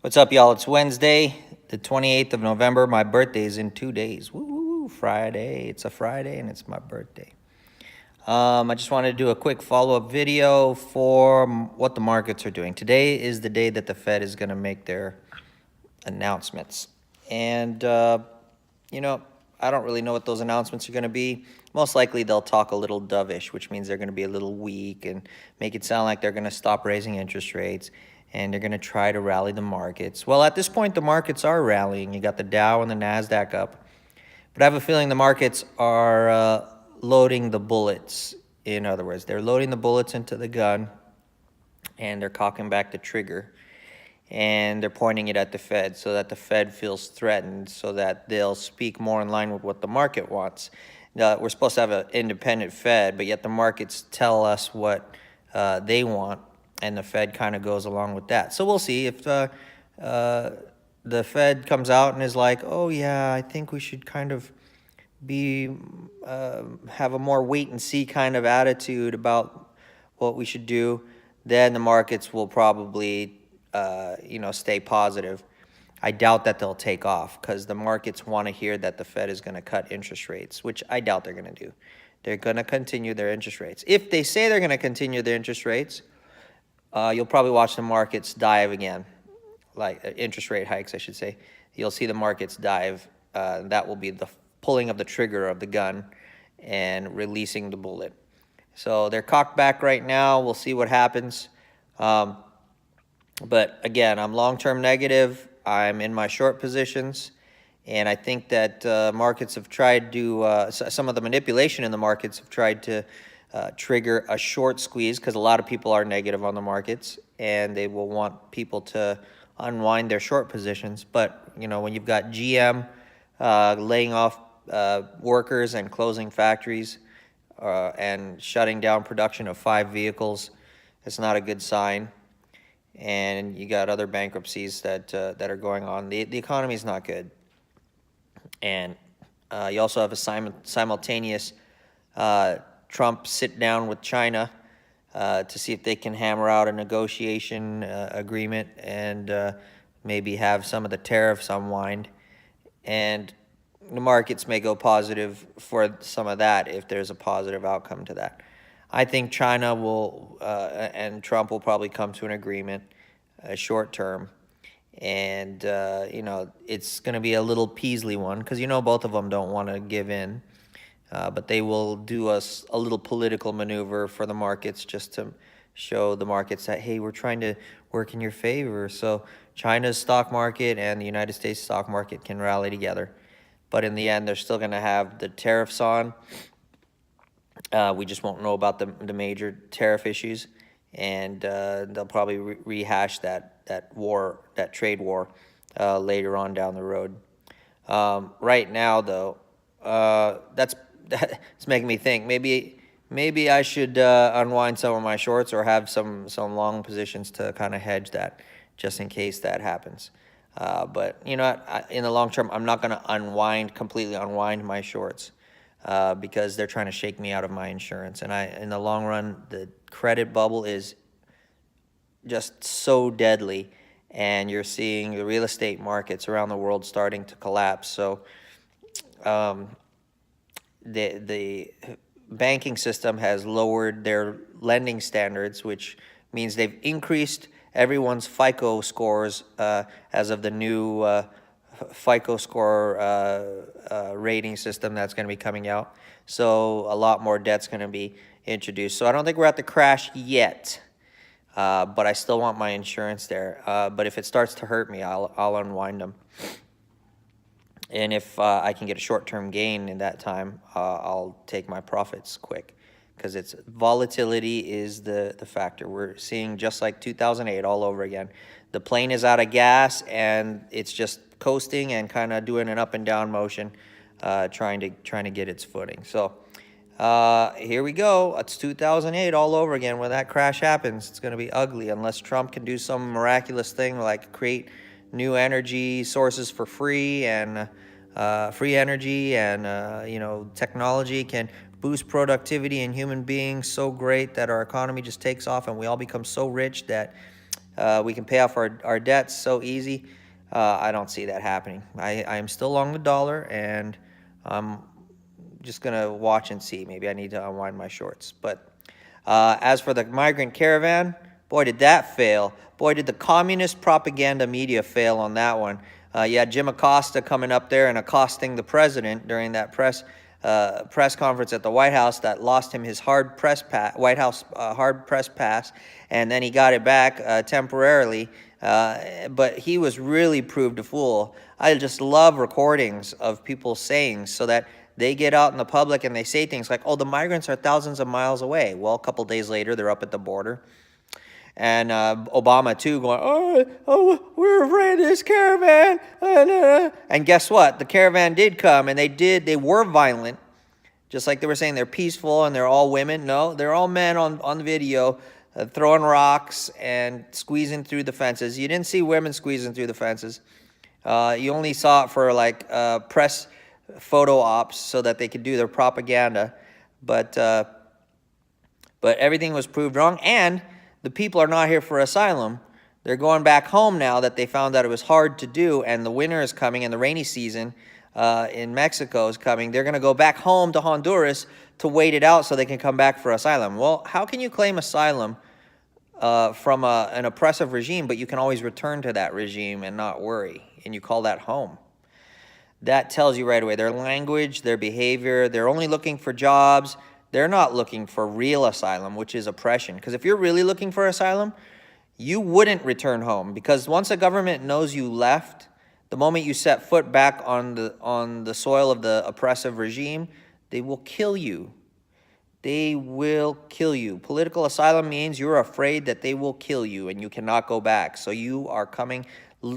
What's up, y'all? It's Wednesday, the 28th of November. My birthday is in 2 days. Woo, Friday. It's a Friday and it's my birthday. I just wanted to do a quick follow-up video for what the markets are doing. Today is the day that the Fed is going to make their announcements. And, I don't really know what those announcements are going to be. Most likely they'll talk a little dovish, which means they're going to be a little weak and make it sound like they're going to stop raising interest rates and they're going to try to rally the markets. Well, at this point, the markets are rallying. You got the Dow and the NASDAQ up. But I have a feeling the markets are loading the bullets. In other words, they're loading the bullets into the gun and they're cocking back the trigger. And they're pointing it at the Fed so that the Fed feels threatened, so that they'll speak more in line with what the market wants. We're supposed to have an independent Fed, but yet the markets tell us what they want, and the Fed kind of goes along with that. So we'll see if the Fed comes out and is like, oh yeah, I think we should kind of have a more wait and see kind of attitude about what we should do. Then the markets will probably stay positive. I doubt that they'll take off because the markets want to hear that the Fed is going to cut interest rates, which I doubt they're going to do. They're going to continue their interest rates. If they say they're going to continue their interest rates, you'll probably watch the markets dive again, like interest rate hikes, I should say. You'll see the markets dive. That will be the pulling of the trigger of the gun and releasing the bullet. So they're cocked back right now. We'll see what happens. But again, I'm long-term negative. I'm in my short positions. And I think that markets have tried to, some of the manipulation in the markets have tried to trigger a short squeeze because a lot of people are negative on the markets and they will want people to unwind their short positions. But, when you've got GM laying off workers and closing factories and shutting down production of 5 vehicles, it's not a good sign. And you got other bankruptcies that are going on. The economy is not good. And you also have a simultaneous Trump sit down with China to see if they can hammer out a negotiation agreement and maybe have some of the tariffs unwind. And the markets may go positive for some of that if there's a positive outcome to that. I think China will and Trump will probably come to an agreement short term. And, it's going to be a little Peasley one because, both of them don't want to give in. But they will do a little political maneuver for the markets just to show the markets that, hey, we're trying to work in your favor. So China's stock market and the United States stock market can rally together. But in the end, they're still going to have the tariffs on. We just won't know about the major tariff issues, and they'll probably rehash that trade war later on down the road. Right now, though, that's making me think maybe I should unwind some of my shorts or have some long positions to kind of hedge that just in case that happens. But in the long term, I'm not going to completely unwind my shorts. Because they're trying to shake me out of my insurance. And in the long run, the credit bubble is just so deadly. And you're seeing the real estate markets around the world starting to collapse. So the banking system has lowered their lending standards, which means they've increased everyone's FICO scores as of the new FICO score rating system that's going to be coming out. So a lot more debt's going to be introduced. So I don't think we're at the crash yet, but I still want my insurance there. But if it starts to hurt me, I'll unwind them. And if I can get a short-term gain in that time, I'll take my profits quick because volatility is the factor. We're seeing just like 2008 all over again. The plane is out of gas and it's just coasting and kind of doing an up and down motion, trying to get its footing. So here we go. It's 2008 all over again. When that crash happens, it's going to be ugly unless Trump can do some miraculous thing like create new energy sources for free and free energy and technology can boost productivity in human beings so great that our economy just takes off and we all become so rich that We can pay off our debts so easy. I don't see that happening. I am still long the dollar, and I'm just going to watch and see. Maybe I need to unwind my shorts. But as for the migrant caravan, boy, did that fail. Boy, did the communist propaganda media fail on that one. You had Jim Acosta coming up there and accosting the president during that press conference at the White House that lost him his White House hard press pass, and then he got it back temporarily. But he was really proved a fool. I just love recordings of people saying so that they get out in the public and they say things like, oh, the migrants are thousands of miles away. Well, a couple days later, they're up at the border. And Obama, too, going, we're afraid of this caravan. And guess what? The caravan did come, and they were violent. Just like they were saying they're peaceful and they're all women. No, they're all men on the video throwing rocks and squeezing through the fences. You didn't see women squeezing through the fences. You only saw it for, like, press photo ops so that they could do their propaganda. But everything was proved wrong, and the people are not here for asylum. They're going back home now that they found out it was hard to do, and the winter is coming, and the rainy season in Mexico is coming. They're going to go back home to Honduras to wait it out so they can come back for asylum. Well, how can you claim asylum from an oppressive regime, but you can always return to that regime and not worry, and you call that home? That tells you right away their language, their behavior. They're only looking for jobs. They're not looking for real asylum, which is oppression. Because if you're really looking for asylum, you wouldn't return home. Because once a government knows you left, the moment you set foot back on the soil of the oppressive regime, they will kill you. They will kill you. Political asylum means you're afraid that they will kill you and you cannot go back. So you are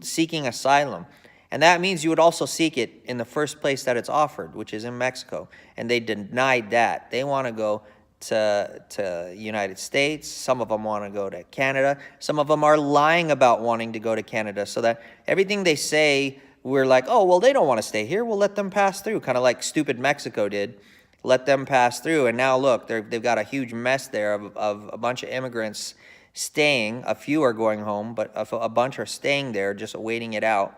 seeking asylum. And that means you would also seek it in the first place that it's offered, which is in Mexico. And they denied that. They want to go to United States. Some of them want to go to Canada. Some of them are lying about wanting to go to Canada, so that everything they say, we're like, oh, well, they don't want to stay here. We'll let them pass through, kind of like stupid Mexico did. Let them pass through. And now, look, they've got a huge mess there of a bunch of immigrants staying. A few are going home, but a bunch are staying there just waiting it out.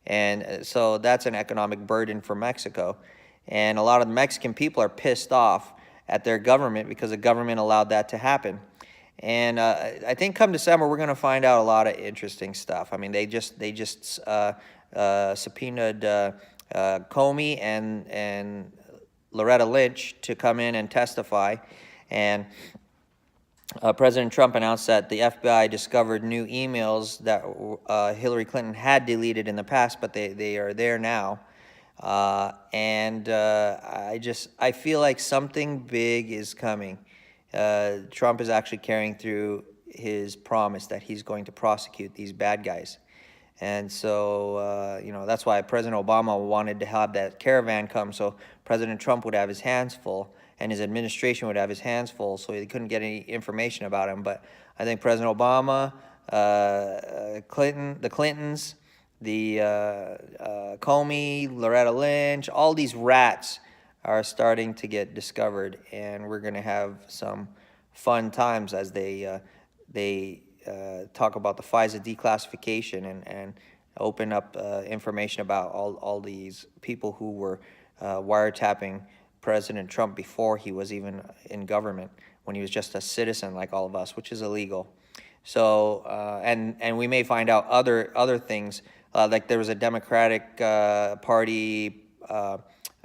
And so that's an economic burden for Mexico. And a lot of the Mexican people are pissed off at their government because the government allowed that to happen. And I think come December, we're going to find out a lot of interesting stuff. I mean, they just subpoenaed Comey and Loretta Lynch to come in and testify. And President Trump announced that the FBI discovered new emails that Hillary Clinton had deleted in the past, but they are there now. I feel like something big is coming. Trump is actually carrying through his promise that he's going to prosecute these bad guys. And so, that's why President Obama wanted to have that caravan come, so President Trump would have his hands full and his administration would have his hands full, so he couldn't get any information about him. But I think President Obama, the Clintons, the Comey, Loretta Lynch, all these rats are starting to get discovered, and we're going to have some fun times as they talk about the FISA declassification and open up information about all these people who were wiretapping President Trump before he was even in government, when he was just a citizen like all of us, which is illegal. So and we may find out other things, like there was a Democratic Party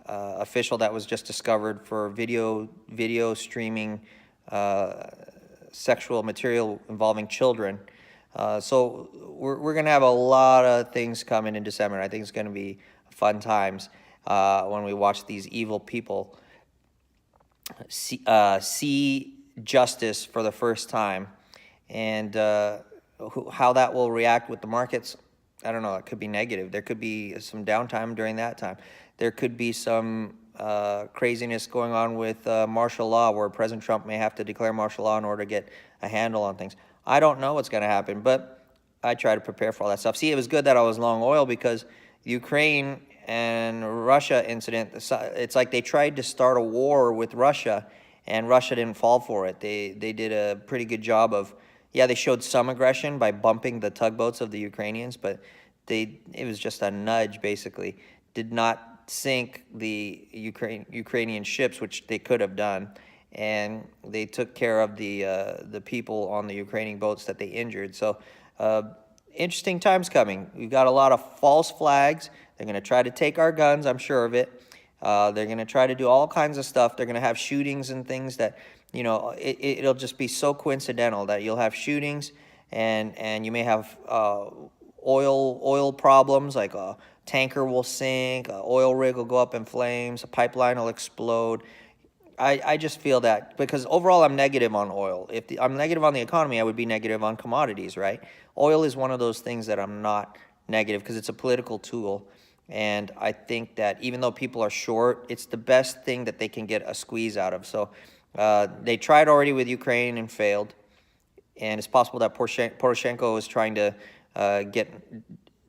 official that was just discovered for video streaming sexual material involving children. So we're going to have a lot of things coming in December. I think it's going to be fun times when we watch these evil people see justice for the first time. And how that will react with the markets, I don't know. It could be negative. There could be some downtime during that time. There could be some craziness going on with martial law, where President Trump may have to declare martial law in order to get a handle on things. I don't know what's going to happen, but I try to prepare for all that stuff. See, it was good that I was long oil, because Ukraine and Russia incident, it's like they tried to start a war with Russia, and Russia didn't fall for it. They did a pretty good job of, Yeah, they showed some aggression by bumping the tugboats of the Ukrainians, but it was just a nudge, basically. Did not sink the Ukrainian ships, which they could have done, and they took care of the people on the Ukrainian boats that they injured. So, interesting times coming. We've got a lot of false flags. They're going to try to take our guns, I'm sure of it. They're going to try to do all kinds of stuff. They're going to have shootings and things that, it'll just be so coincidental that you'll have shootings, and you may have oil problems, like a tanker will sink, an oil rig will go up in flames, a pipeline will explode. I just feel that because overall I'm negative on oil. If I'm negative on the economy, I would be negative on commodities, right? Oil is one of those things that I'm not negative because it's a political tool. And I think that even though people are short, it's the best thing that they can get a squeeze out of. So they tried already with Ukraine and failed. And it's possible that Poroshenko is trying to get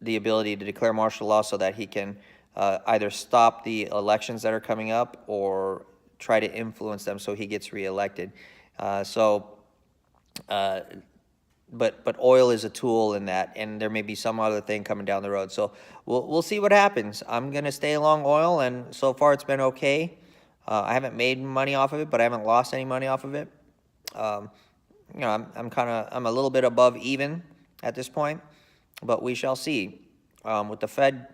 the ability to declare martial law so that he can either stop the elections that are coming up or try to influence them so he gets reelected. But oil is a tool in that, and there may be some other thing coming down the road. So we'll see what happens. I'm gonna stay long oil, and so far it's been okay. I haven't made money off of it, but I haven't lost any money off of it. I'm a little bit above even at this point, but we shall see. With the Fed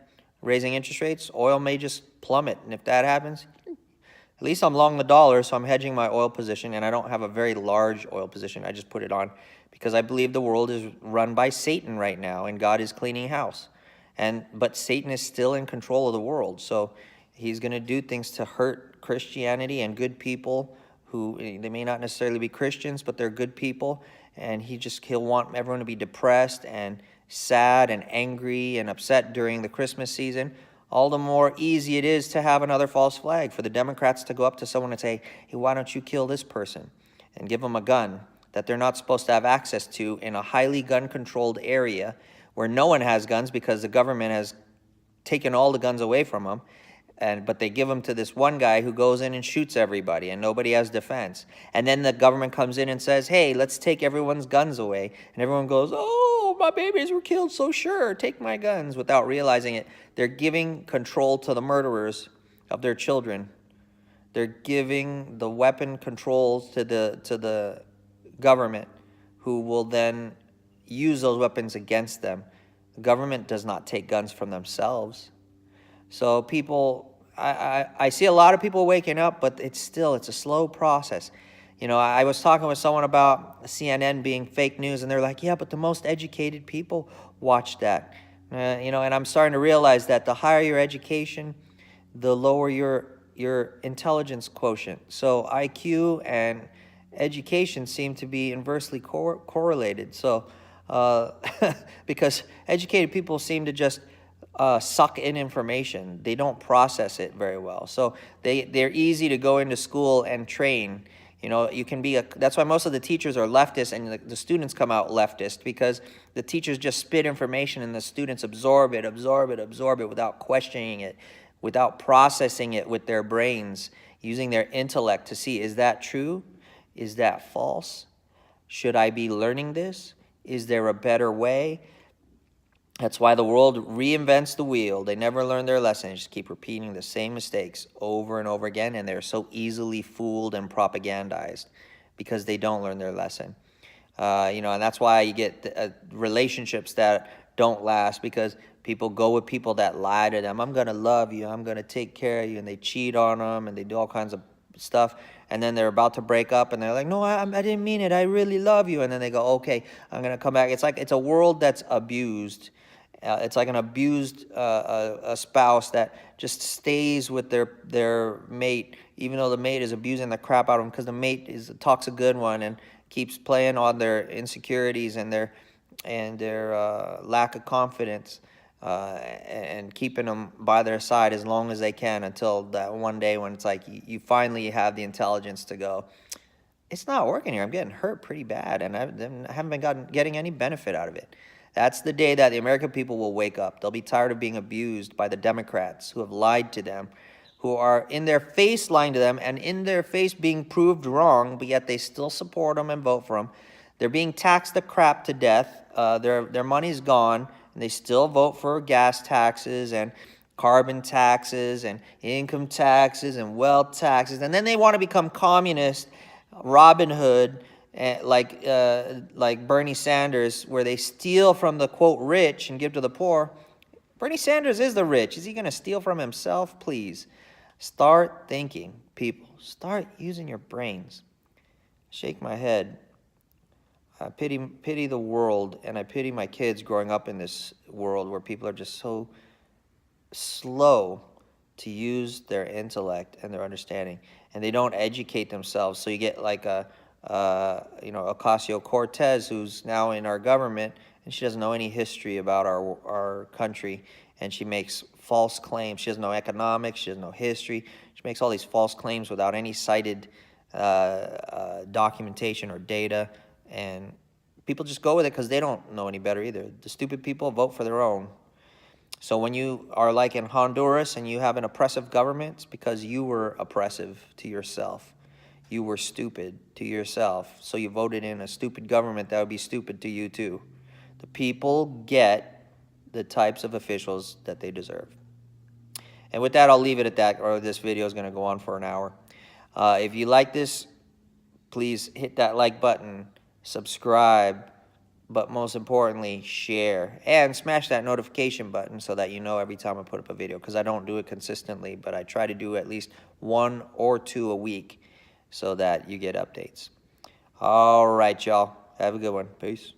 raising interest rates, oil may just plummet, and if that happens, at least I'm long the dollar, so I'm hedging my oil position, and I don't have a very large oil position. I just put it on because I believe the world is run by Satan right now, and God is cleaning house. But Satan is still in control of the world, so he's going to do things to hurt Christianity and good people who, they may not necessarily be Christians, but they're good people, and he'll want everyone to be depressed and sad and angry and upset during the Christmas season. All the more easy it is to have another false flag for the Democrats to go up to someone and say, hey, why don't you kill this person, and give them a gun that they're not supposed to have access to in a highly gun-controlled area where no one has guns because the government has taken all the guns away from them. But they give them to this one guy who goes in and shoots everybody, and nobody has defense. And then the government comes in and says, hey, let's take everyone's guns away. And everyone goes, oh, my babies were killed, so sure, take my guns, without realizing it. They're giving control to the murderers of their children. They're giving the weapon controls to the government, who will then use those weapons against them. The government does not take guns from themselves. So people, I see a lot of people waking up, but it's a slow process. I was talking with someone about CNN being fake news, and they're like, yeah, but the most educated people watch that. And I'm starting to realize that the higher your education, the lower your intelligence quotient. So IQ and education seem to be inversely correlated. So because educated people seem to just suck in information. They don't process it very well. So they're easy to go into school and train. You can be that's why most of the teachers are leftist, and the students come out leftist, because the teachers just spit information and the students absorb it without questioning it, without processing it with their brains, using their intellect to see, is that true? Is that false? Should I be learning this? Is there a better way? That's why the world reinvents the wheel. They never learn their lesson. They just keep repeating the same mistakes over and over again, and they're so easily fooled and propagandized because they don't learn their lesson. And that's why you get relationships that don't last, because people go with people that lie to them. I'm going to love you. I'm going to take care of you. And they cheat on them, and they do all kinds of stuff. And then they're about to break up, and they're like, no, I didn't mean it. I really love you. And then they go, okay, I'm going to come back. It's a world that's abused. It's like an abused a spouse that just stays with their mate, even though the mate is abusing the crap out of them, because the mate talks a good one and keeps playing on their insecurities and their lack of confidence, and keeping them by their side as long as they can, until that one day when it's like you finally have the intelligence to go, it's not working here. I'm getting hurt pretty bad, and I haven't been getting any benefit out of it. That's the day that the American people will wake up. They'll be tired of being abused by the Democrats who have lied to them, who are in their face lying to them, and in their face being proved wrong, but yet they still support them and vote for them. They're being taxed the crap to death. Their money's gone, and they still vote for gas taxes and carbon taxes and income taxes and wealth taxes. And then they want to become communist, Robin Hood, like Bernie Sanders, where they steal from the, quote, rich and give to the poor. Bernie Sanders is the rich. Is he going to steal from himself? Please. Start thinking, people. Start using your brains. Shake my head. I pity the world, and I pity my kids growing up in this world where people are just so slow to use their intellect and their understanding, and they don't educate themselves. So you get like Ocasio-Cortez, who's now in our government, and she doesn't know any history about our country, and she makes false claims. She doesn't know economics. She doesn't know history. She makes all these false claims without any cited documentation or data, and people just go with it because they don't know any better either. The stupid people vote for their own. So when you are like in Honduras and you have an oppressive government, it's because you were oppressive to yourself. You were stupid to yourself. So you voted in a stupid government that would be stupid to you too. The people get the types of officials that they deserve. And with that, I'll leave it at that, or this video is going to go on for an hour. If you like this, please hit that like button, subscribe, but most importantly, share. And smash that notification button so that you know every time I put up a video, because I don't do it consistently, but I try to do at least 1 or 2 a week so that you get updates. All right, y'all. Have a good one. Peace.